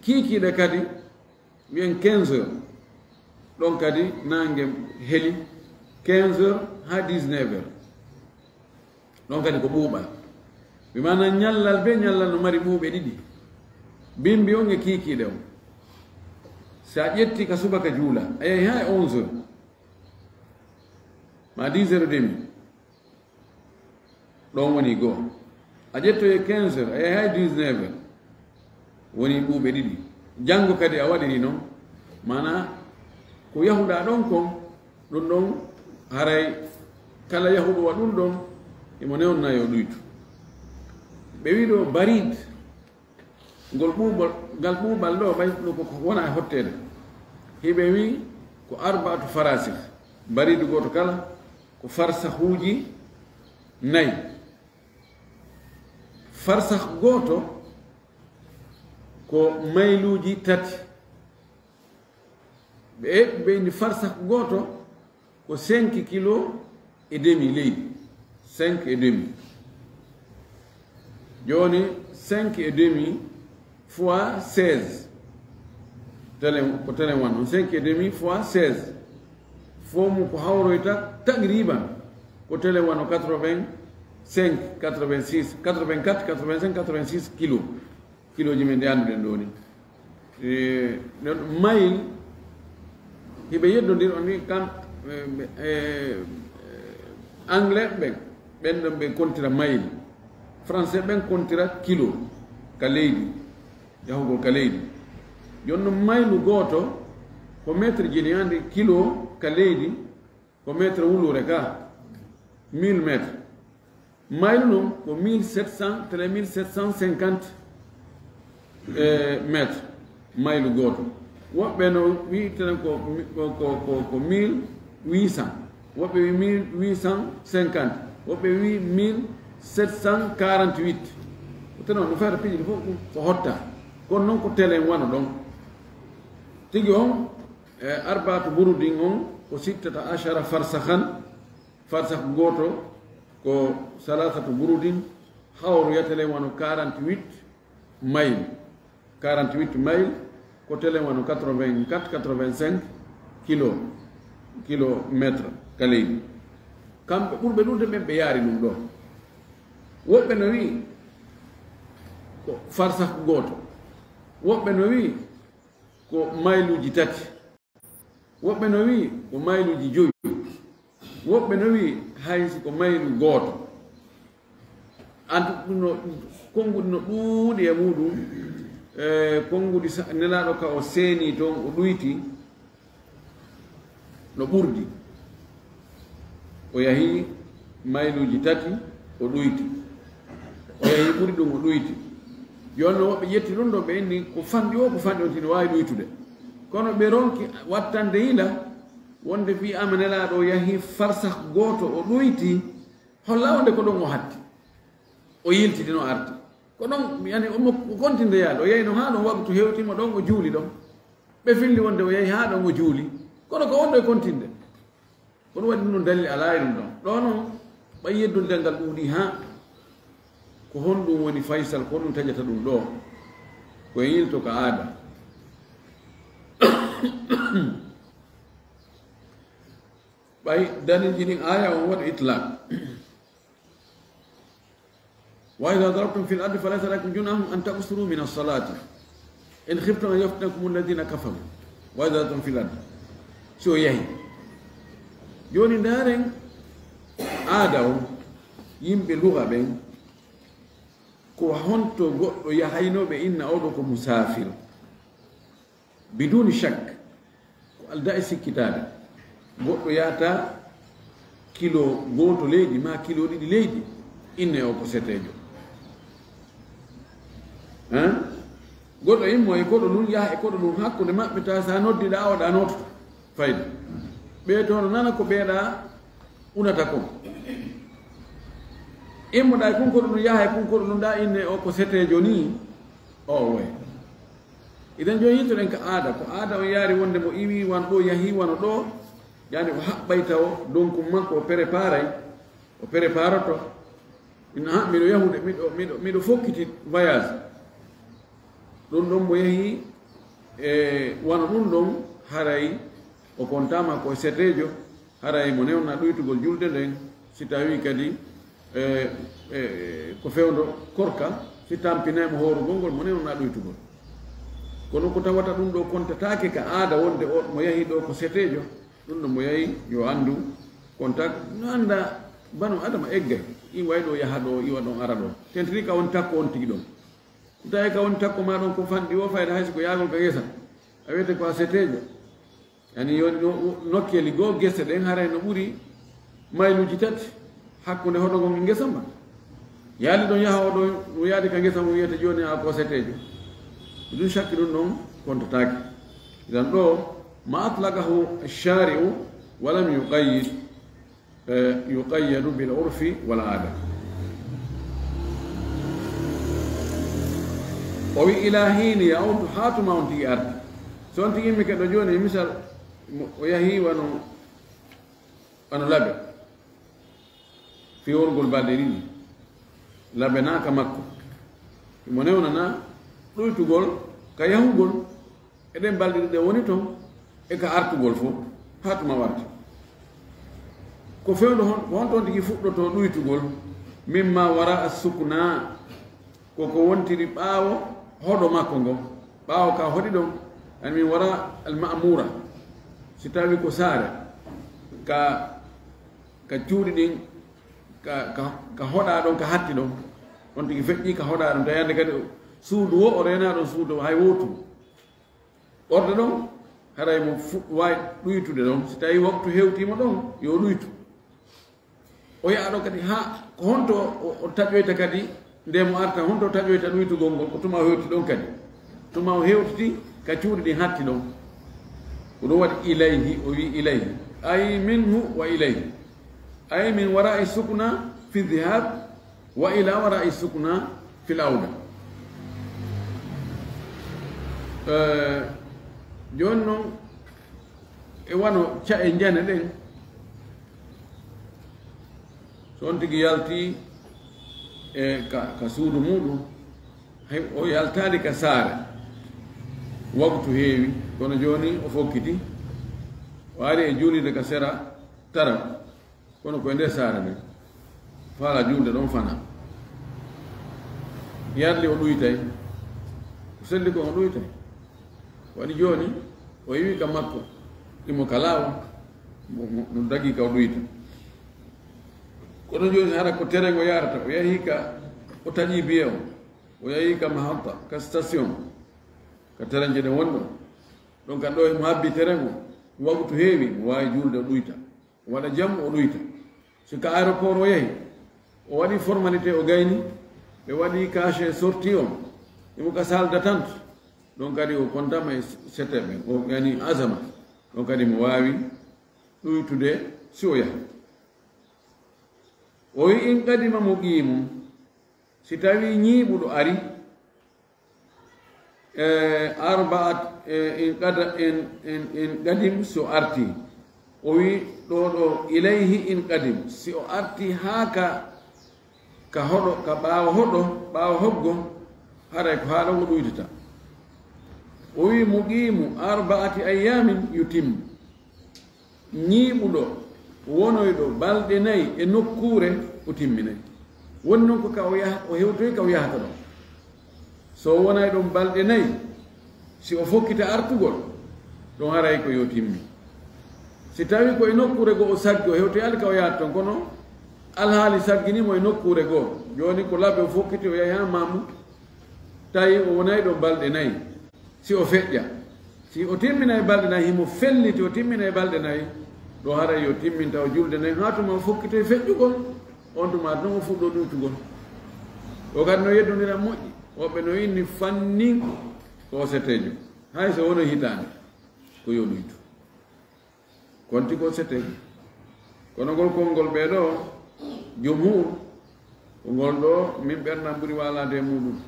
kiikiiɗe kadi wiyen 15 heures ɗon kadi nangue heli 15 heures ha 19 heures ɗon kadi ko ɓuuɓal mi mana ñallal be ñallal no mari ɓuuɓe ɗiɗi bimbi on e kiikiiɗe on sa ƴetti ka subaka juula a yehi ha e 11 heures ma 10 heures demi ɗon woni goo a ƴettoye 15 heures a yehi ha e 19 heures woni ɓuuɓe ɗiɗi janngo kadi a waɗiri noon mana ko yahuɗa ɗon kon ɗum ɗon haray kala yahuɗo wa ɗum ɗon emo newna yo ɗuytu ɓe wi ɗo barid ngol ɓuuɓol ngal ɓuuɓal ɗo ɓay ko wona e hottede hiɓe wi ko arba'atu farasih baridu goto kala ko farsahuji nayi farsah goto ko mayluji tati ɓe ɓeyni farsah goto ko 5 kilo et demi leydi 5 et demi joni 5 et demi fois 16 ko telen wan on 5 et demi fois 16 fomu ko hawroyta taqriban ko telen wano 85 86 84 85 86 kiloji men nde anduɗen ɗo ni mayil hiɓe yeddodir on ni kam anglais ɓen ɗon ɓe kontira mayil français ɓen kontira kilo ka leydi yahugol ka leydi jonno maylu goto ko métre jini andi kilo ka leydi ko métre wulure ka 1000 métre maylu noon ko 1700 tele 1750 métre maylu goto woɓɓe no wi tenen ko 1800 woɓɓe wi 1850 woɓɓe wi 1748 teno no feere piiji fof ko hotta kono noon ko telen wano ɗon tigi on arbatu burudin on ko sittata achara farsahan farsah goto ko salasatu burudin hawru yatelen wano 48 mayl 48 mayl ko telen wano 84 85 kilométre ka leydi kamɓe ɓurɓe ɗude ɓen ɓe yaari ɗum ɗo woɓɓe no wi ko farsah goto woɓɓe no wi ko mayluji tati woɓɓe no wi ko mayluji joyi woɓɓe no wi haysi ko maylu gooto antu ɗumno konnguɗi no ɗuuɗi e muɗum konnguɗi nelaɗo ka o seeni toon o ɗuyti no ɓurdi o yahi mayluji tati o ɗuyti o yahi ɓuri ɗum o ɗuyti joni no woɓɓe ƴetti ɗum ɗo ɓe inni ko fanɗi o ko fanɗi on tino wawi ɗuytude kono ɓe ronki wattande hila wonde fi ama nelaɗo o yahi farsah gooto o ɗuyti holla wonde ko ɗon o hatti o yiltidi no arti ko ɗon yani o kontinde yaade o yeyno haa ɗon waktu hewtima ɗon o juuli ɗon ɓe filli wonde o yehi haa ɗon o juuli kono ko wonɗo e kontinde ko ɗum waɗi ɗum dalli alaa e ɗum ɗon ɗo noon ɓay yeddunde ngal ɗuuɗi haa ko honɗum woni faysal ko ɗum taƴata ɗum ɗo koye yilto ko aada ɓay dalilji ɗin aya on waɗa itlaq wa ida darabtum fi l ardi falaysa lakum junahum an taksuru min alsalati in khiftum an yaftinakum alladina kafaru wa ida darabtum fi l ardi so yahi joni ndaren aada o yimɓe luga ɓen ko honto goɗɗo yahaynoɓe inna oɗo ko musafir biduni shak ko alda e sikkitade goɗɗo yahata kilo goto leydi ma kilo ɗiɗi leydi inne o ko setejo goɗɗo immo e koɗo ɗum yaha e koɗo ɗum hakkude maɓɓe ta sa noddiɗa awaɗa nototo fayda ɓe toon nana ko ɓeeɗa unata kon immoɗa e kunkoɗo ɗum yaha e kunkoɗo ɗum ɗa inne o ko setejo ni o way idan joni yittoɗen ko aada on yaari wonde mo iwi wan ɗo yahi wano ɗo yani o haɓɓay taw donkum makko o préparoto ina ha miɗo yahude miɗo fokkiti voyage ɗum ɗon mo yahi e wano ɗum ɗon haray o kontama ko setejo haray mo newna ɗoytugol julde nden si tawi kadi ko fewdo korka si tampinaymo horugol ngol mo newna ɗoytugol kono ko tawata ɗum ɗo kontatake ka aada wonde o mo yahi ɗo ko setejo ɗum ɗo mo yahi yo andu contact no anda banu adama eggay i way ɗo yaha ɗo iwa ɗon ara ɗo tentiri ka woni takko on tigi ɗon tawi ka woni takko ma ɗon ko fanɗi o fayda hayso ko yaagol ka gesa a wiyete ko a setejo yani yoni nokkeli goo gese ɗen haray no ɓuri mayluji tati hakkude hoɗogol ngesa ma yaali ɗon yaha oɗo no yaadi ka ngesa mo wiyete joni a ko setejo ɗum sakki ɗum ɗon kontatake idan ɗo ma atlaqahu alshari'u walam yuqayyadu bil urfi wal aada o wi ila hini yaudu hatuma on tigi arti so on tigi yimɓe keɗo joni misal o yahi wano laɓe fiworgol balɗe ɗiɗi laɓe naka makko mo newnana ɗoytugol ka yahugol eɗen balɗe ɗiɗe woni toon e ka artugol fof hatuma warti ko fewɗo hon toon tigi fuɗɗoto ɗoytugol mimma wara a sukna koko wontiri ɓaawo hoɗo makko ngo ɓaawo ka hoɗi ɗon ani min wara almamura si tawi ko saare ka cuuɗi ɗin ka hoɗa ɗon ka hatti ɗon on tigi feƴƴi ka hoɗa ɗon tawiyande kadi suudu wo o rena ɗon suudu hay wotu ɓorde ɗon haray mo wawi ɗuytude ɗon si tawi waktu hewtima ɗon yo ɗuytu o yaha ɗo kadi ha ko honto o taƴoyta kadi nde mo arta honto taƴoyta ɗuytugol ngol ko tuma o hewti ɗon kadi tuma o hewtiti ka cuuɗi ɗin hatti ɗon ko ɗum waɗi ilayhi o wi ilayhi ay minhu wa ilayhi ay min wara'i sukna fi dhihab wa ila wara'i sukna fi l awda joni noon e wano cae jane ɗen so on tigi yalti e ka suudu muɗum hay o yaltali ka saare waktu heewi kono joni o fokkiti o ari e juulide ka sera tara kono koye nde saare nde faala julde ɗon fana yarli o ɗuytay ko selli ko o ɗuytay waɗi joni o yiwi ka makko imo kalawa no dagi ka ɗoyta kono joni hara ko terengo yarata o yahi ka o taƴi biye o yahi ka mahatta ka station ka terenje ɗe wonɗo ɗon kan ɗo emo habbi terengo waktu heewi mo wawi julde o ɗoyta o waɗa jam o ɗoyta so ka aéroport o yahi o waɗi formalité o gayni ɓe waɗi caché sorti o imo ka salle d'attente ɗon kadi o contama e seteɓe o yani asama ɗon kadi mo wawi ɗoytude si o yaha o wi in qadima mo qiimum si tawi ñiiɓuɗo ari arbaat in qadim so arti o wi ɗo ɗo ilayhi in qadim si o arti haa ka hoɗo ka ɓaawa hoggo haray ko haala o ɗoytata o wi muqimu arbaati ayamin yutimmu ñiiɓuɗo wonoyɗo balɗe nayi e nokkure o timminayi woni noon ko ka o yaha o hewtoyi ka o yahata ɗon so wonay ɗon balɗe nayi si o fokkita artugol ɗon haray ko yo timmi si tawi ko e nokkure goo o saggi o hewtoyi ali ka o yahata ton kono alhaali sagginimo e nokkure goo joni ko laɓe o fokkiti o yahi ha mamu tawi o wonay ɗon balɗe nayi si o feƴƴa si o timmina e balɗe nayi himo felliti o timmina e balɗe nayi ɗo haray yo timminta o julde nayi ha tuma o fokkito e feƴƴugol on tuma noon o fuɗɗo ɗuytugol o kadi no yeddodira moƴƴi woɓɓe no inni fannin ko setejo hay so wono hitande ko yo ɗuytu konti ko setejo kono ngol konngol ɓeeɗo jumhur ko ngol ɗo min ɓernam ɓuri walade e muɗum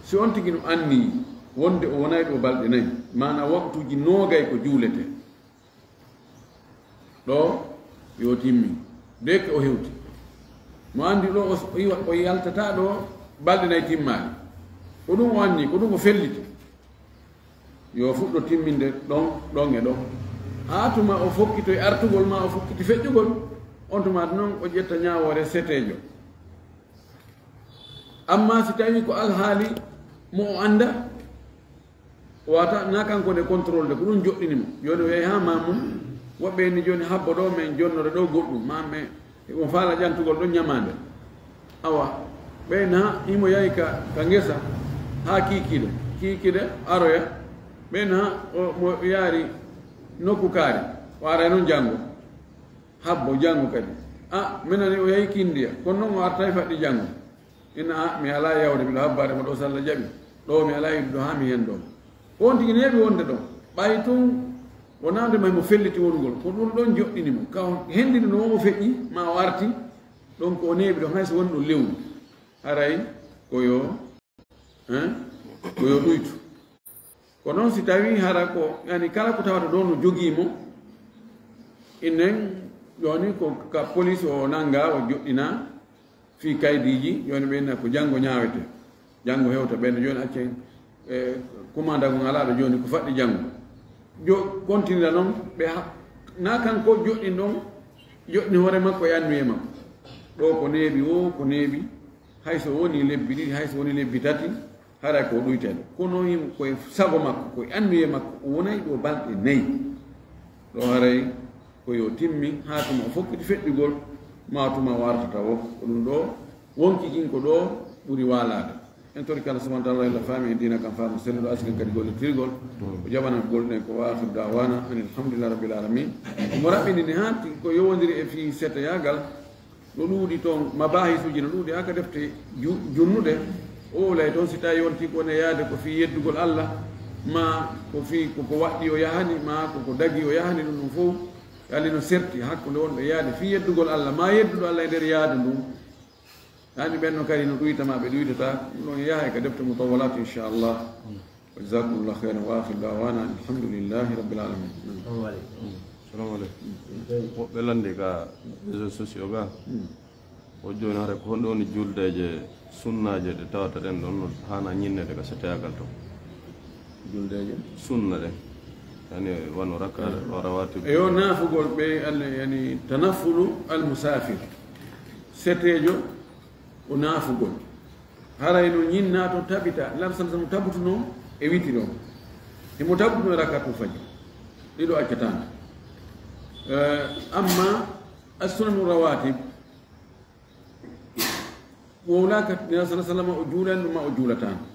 si on tigi no anni wonde o wonay ɗo balɗe nayi mana waktuji noogay ko juulete ɗo yo timmi deke o hewti mo andi ɗo o yaltata ɗo balɗe nayi timmaɗi ko ɗum o anni ko ɗum o felliti yo fuɗɗo timminde ɗon e ɗon ha tuma o fokkito e artugol ma o fokkiti feƴƴugol on tumata noon o ƴetta ñawore setejo amma si tawi ko alhaali mo o anda o wata na kanko de contrôle de ko ɗum joɗɗinimo joni o yehi ha mamum woɓɓe ni joni habbo ɗo men jonnore ɗo goɗɗum mame mo faala ƴantugol ɗon ñamande awa ɓeyna imo yahi ka ngesa ha kiikiɗe aroya ɓeyna mo yaari nokku kaari o ara noon janngo habbo janngo kadi minani o yahi kindiya kono noon o arta e faɗɗi janngo ina mi ala yawde mbiɗo habbade mo ɗo so Allah jaɓi ɗo mi ala yiɗi ɗo ha mi hen ɗon on tigi ne heeɓi wonde ɗon ɓay tun wonande may mo felliti wongol ko ɗum ɗon joɗɗinimo ka hendini no omo feƴƴi ma o arti ɗon ko o neeɓi ɗon hayso woni ɗo lewru haray koyo ɗuytu ko noon si tawi hara ko yani kala ko tawata ɗo no jogiimo innen joni ko ka police o nanga o joɗɗina fi kaydiji joni ɓeyna ko janngo ñaawete janngo hewta ɓeyna joni accen commandant ko ngalaɗo joni ko faɗɗi janngo continue noon ɓe na kanko joɗɗin ɗon joɗɗini hoore makko e annuye makko ɗo ko neeɓi ko neeɓi hayso woni lebbi ɗiɗi hayso woni lebbi tati haray ko ɗuyteɗo kono yimo koye sago makko koye annuye makko o wonay ɗo balɗe nayi ɗo haray koyo timmi ha tuma o fokkiti feƴƴugol ma tuma wartata wo ko ɗum ɗo wonki jinko ɗo ɓuri walade en tori kala subhanahu wa ta'ala illa fami e dina kam famu selluɗo askan kadi golletirgol o jaɓana golɗen ko wa akhiru dawana an alhamdulillah rabbil alamin omo raɓɓinini ha ko yowodiri e fi setoyagal ɗo ɗuuɗi toon mabahisuji no ɗuuɗi haka defte junnuɗe o lay toon si tawi wonti kone yaade ko fi yeddugol Allah ma ko fi koko waɗɗi o yahani ma koko dagi o yahani ɗum fof ali no serti hakkude wonɓe yaade fi yeddugol Allah ma yedduɗo Allah e nder yaade ndum hani ɓenno kadi no ɗuytama ɓe ɗuytata ɗum ɗon yaha ka defte mutawalat inchallah wa jasakumllah khairan wa akhiru dawana alhamdulillahi rabbil alamin. Assalamu aleykum woɓɓe landi ka réseaux sociaux ga o joni hare ko honɗo woni juldeje sunnaje ɗe tawata ɗen ɗon no hana ñinnede ka seteyagal to juldeje sunna ɗen yani wano rakkaɗe o rawatib eyo naafugol ɓe yani tanaffulu al musafir setejo o naafugol haray no ñinna to tabita lar sal sam tabutuno e witiro emo tabutuno e rakatu faji ɗiɗo accatano amma assunanu rawatib wowlaka nela sa sallam o juulan ɗum ma o juulatano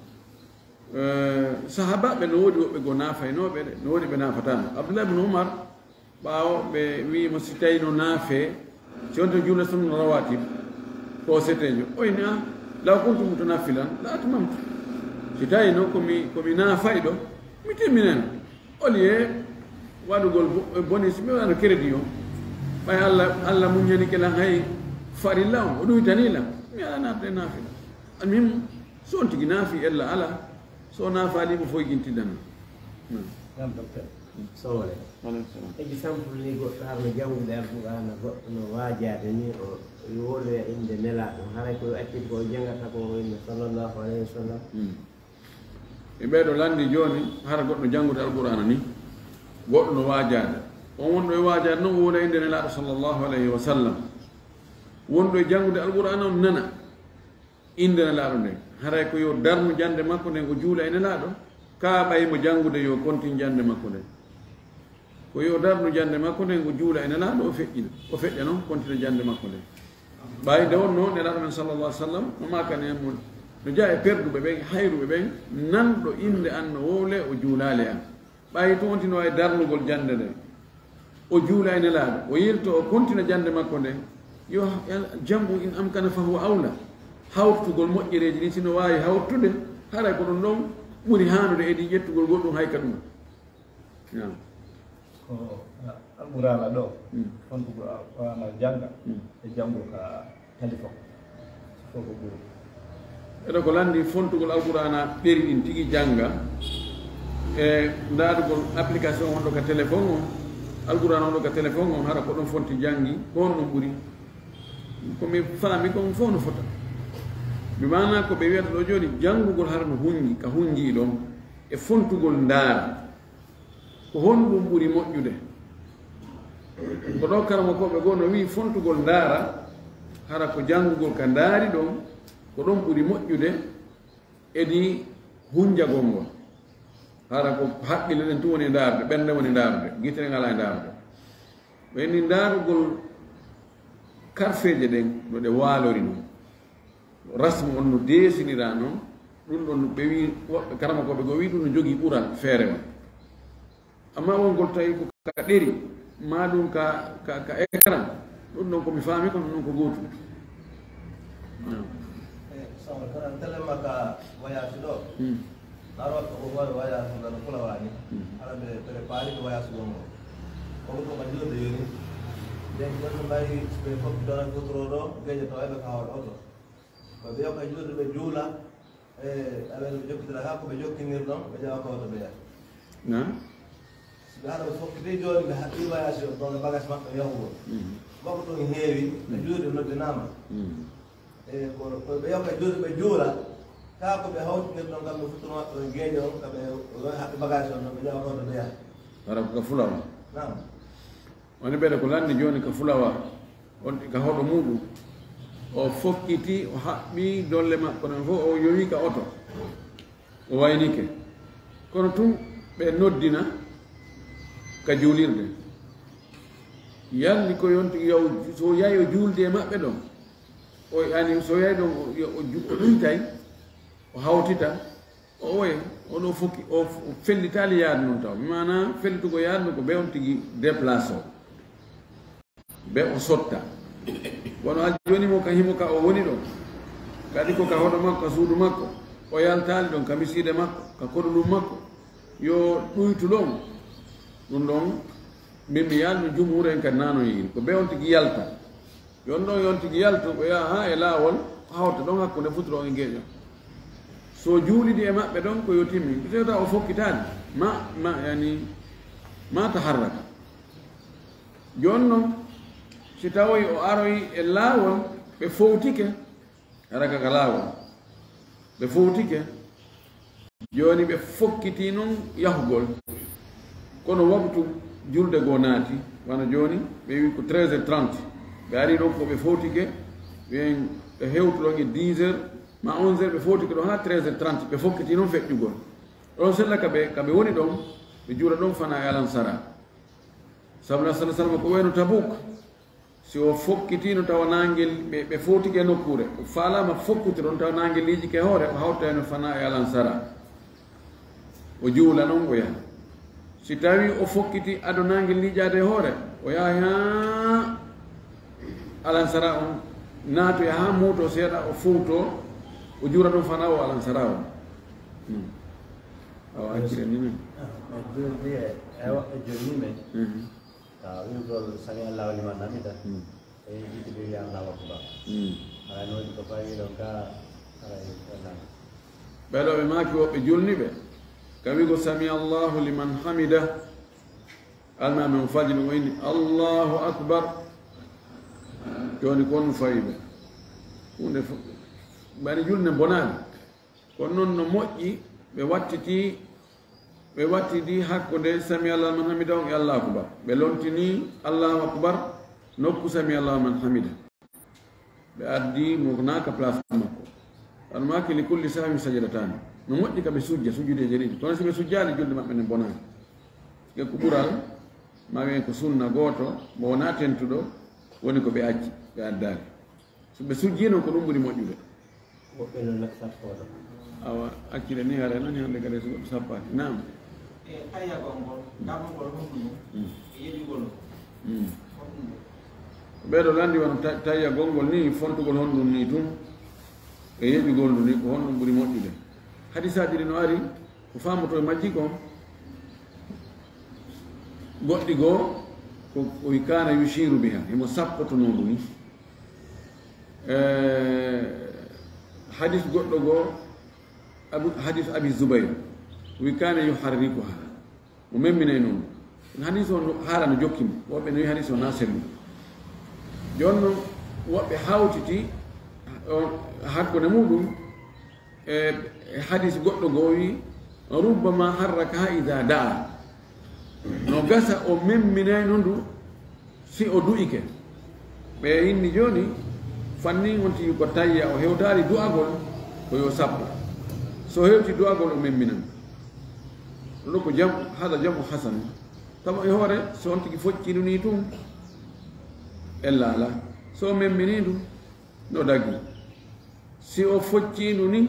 sahaba ɓe no woodi woɓɓe go naafaynoɓe ɗe no woodi ɓe naafatano abdoullah ibne oumar ɓaawo ɓe wimo si tawi no naafe si wonto juula sunnu rawatib ko setejo oyni a law kuntu mutanaffilan la atmamtu si tawi no komi naafay ɗo mi timmineno au lieu waɗugol bonus mi waɗano crédit o ɓay allah muñani ke lan hay farilla o ɗuytanila mi ala naafde naafila min so on tigi naafi ella ala so naafalimo fof guintiɗanno nam docteur sowole exemple ni goɗɗo harno janngude alqur'ana goɗɗo no waajade ni o woloya inde nelaɗo haray ko accidi ko jangata ko inde sallllahu alayhi wa sallam e ɓeeɗo lanndi jooni hara goɗɗo janngude alqur'ana ni goɗɗo no waajade on wonɗo e waajade noon wola inde nelaaɗo sallllahu alayhi wa sallam wonɗo e janngude alqur'ana on nana inde nelaaɗo nden haray ko yo darnu jannde makko nden o juula e nelaaɗo ka ɓaymo janngude yo kontin jannde makko nden ko yo darnu jannde makko nden o juula e nelaaɗo o feƴƴina o feƴƴa noon kontina jannde makko nden ɓayde on noon nelaaɗo men sallallah sallam no makane en mon no jaa e perduɓe ɓen hayruɓe ɓen nanɗo inde an no wowle o juulaali an ɓayi to wontino wawi darnugol jannde nde o juula e nelaaɗo o yirto o kontina jannde makko nden yo jambu in amkana fa huwa awla hawtugol moƴƴereji ɗi sino wawi hawtude haray ko ɗum ɗon ɓuri hanude edi ƴettugol goɗɗum hayka ɗum ko alqur'ana ɗo fontugo alqur'ana janga e jango ka téléphone fof ko ɓuri eɗo ko landi fontugol alqur'ana ɓeri ɗin tigi janga e ndaadugol application wonɗo ka téléphone o alqur'ana wonɗo ka téléphone o hara ko ɗon fonti jangi ko on ɗum ɓuri komi faami kon fof no fota mi mana ko ɓe wiyata ɗo joni janngugol hara no hunji ka hunjii ɗon e fontugol ndaara ko honɗum ɓuri moƴƴude ko ɗo karama koɓe goo no wi fontugol ndaara hara ko janngugol ka ndaari ɗon ko ɗon ɓuri moƴƴude edi hunjagol ngol hara ko haqqille ɗen tun woni ndaarde ɓernde woni ndaarde guite ngala e ndaarde ɓayni ndaarugol karfeje ɗen no ɗe waalori noon rasmu on no deesinira noon ɗum ɗon ɓe wi woɓɓe karama koɓe goo wi ɗum no jogii ɓural feere ma amma wongol tawi ko ka ɗeri ma ɗum ka écran ɗum ɗon komi faami kono noon ko gootum sawol kana telema ka voyage ɗo narot ko wawi voyage ngano fulawani ala ɓe préparé ko voyage gongo omo ko majjurde yoni nden gonno mbawi ɓe fof dona gotoro ɗo geeƴe to eɓe ka hawol oto ko ɓe yokka juurde ɓe juula e aɓene ɓe jokkitira ha ko ɓe jokkinir ɗon ɓe ƴewa ko oto ɓe yaha ɓe haɗa ɓe fokkiti joni ɓe haɗɗi voyage o ɗon bagage maɓɓe yahugo makko ɗum heewi ɓe juurde noddinama e ko ɓe yokka juurde ɓe juula ka ko ɓe hawtinir ɗon gam ɓe futtuno maɓɓe ɓe geeƴe on kaɓe haɓɓe bagage on ɗon ɓe ƴewa ko oto ɓe yaha hara ko ka fulawa nam woni ɓeɗe ko lanndi joni ka fulawa on ka hoɗo muɗum o fokkiti o haɓɓi dolle makko ɗon fof o yowi ka oto o waynike kono tun ɓe noddina ka juulirde yalni ko yonti yow so yahi o juulde e maɓɓe ɗon o ani so yahi ɗon o ɗuytay o hawtita o oya oɗo fokki o fellitali yaade noon taw mana fellitugo yaade ko ɓe on tigi déplace o ɓe o sotta wono a joni mo ka himo ka o woni ɗon kadi ko ka hoɗo makko ka suudu makko o yaltali ɗon ka misiide makko ka koɗoɗum makko yo ɗuytu ɗon ɗum ɗon min mi yalno jumhur en kadi nano yini ko ɓe on tigi yalta yon ɗon yon tigi yalto o yaha ha e laawol hawta ɗon hakkude futuro e gueeƴo so juulidi e maɓɓe ɗon ko yo timmi peut-être o fokkitade ma taharraka joni noon si tawoy o aroy e laawol ɓe fowtike araka ka laawol ɓe fowtike joni ɓe fokkiti noon yahugol kono waktu julde goo naati wana joni ɓe wi ko 13h30 ɓe ari ɗon ko ɓe fowtike ɓen ɓe hewtu ɗon e 10h ma 11h ɓe fowtike ɗon ha 13h30 ɓe fokkiti noon feƴƴugol ɗon sella kaɓe woni ɗon ɓe juura ɗon fana e alansara sabna sana salma ko wayno Tabuk si o fokkitino tawa nangel ɓe fotike nokkure o falama fokkuti ɗon tawa nangel liji ke hoore o hawtano fana e alansara o juula noon o yaha si tawi o fokkiti aɗo nangel lijade hoore o yaha ha alansara on naatoya ha muuto seeɗa o fowto o juura ɗon fana o alansara o awa accire ni men joni men wiwtol sami allah liman namida e jiɗiɗo wi allahu akbar ala noji ko fawi ɗo ka ala ɓeɗo ɓe maaki woɓɓe julniɓe kam wigo sami allahu liman hamida almami o faji ɗum wayni allahu akbar joni kon fawiɓe hunde ɓani julne bonani kono noon no moƴƴi ɓe wattiti hakkude sami allah man hamida on e allahu akbar ɓe lontini allahu akbar nokku sami allahu man hamida ɓe addi mo naka place makko an maki li kulli sahmin sajadatani no moƴƴi ka ɓe sujja sujjudeje ɗiɗi kono si ɓe sujjani julde maɓɓe ne bonani e ko ɓural ma wiyen ko sunna goto mo wona tentuɗo woni ko ɓe acci ɓe addani so ɓe sujji noon ko ɗum ɓuuri moƴƴude woɓɓe noon sappoɗo awa accire ni hare nani hande kadi so goɗɗo sappaki nam tayyagol ngol gamugol honɗum e yeɗigol ɓeɗo landi wono tayyagol ngol ni fontugol honɗum ni tum e yeɓigol ndu ni ko honɗum ɓuuri moƴƴude hadisaji ɗi no ari ko famoto e majji ko goɗɗi goo ko kana yushiru biha himo sappotono ndu ni hadis goɗɗo goo hadis abi Zubayr wi kana yuharrikuha mo memminay noon hadis o haala no jokkimo woɓɓe no wi hadis o na sellu joni noon woɓɓe hawtiti hakkude muɗum e hadis goɗɗo goo wi rubbama harraka ha ida daa no gasa o memminayno ndu si o du'ike ɓe inni joni fanni wonti ko tayya o hewtari du'agol ko yo sappo so hewti du'agol o memminan ɗo ko jam hada jamu hasan tamo e hoore so on tigi foccinu ni tum ella ala so memmini ndu no daggi si o foccinu ni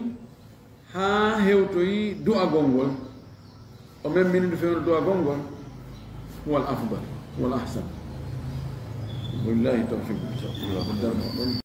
ha hewtoyi du'agol ngol o memmini ndu fewno du'agol ngol huwa al afdal huwa al ahsan wallahi tawfiq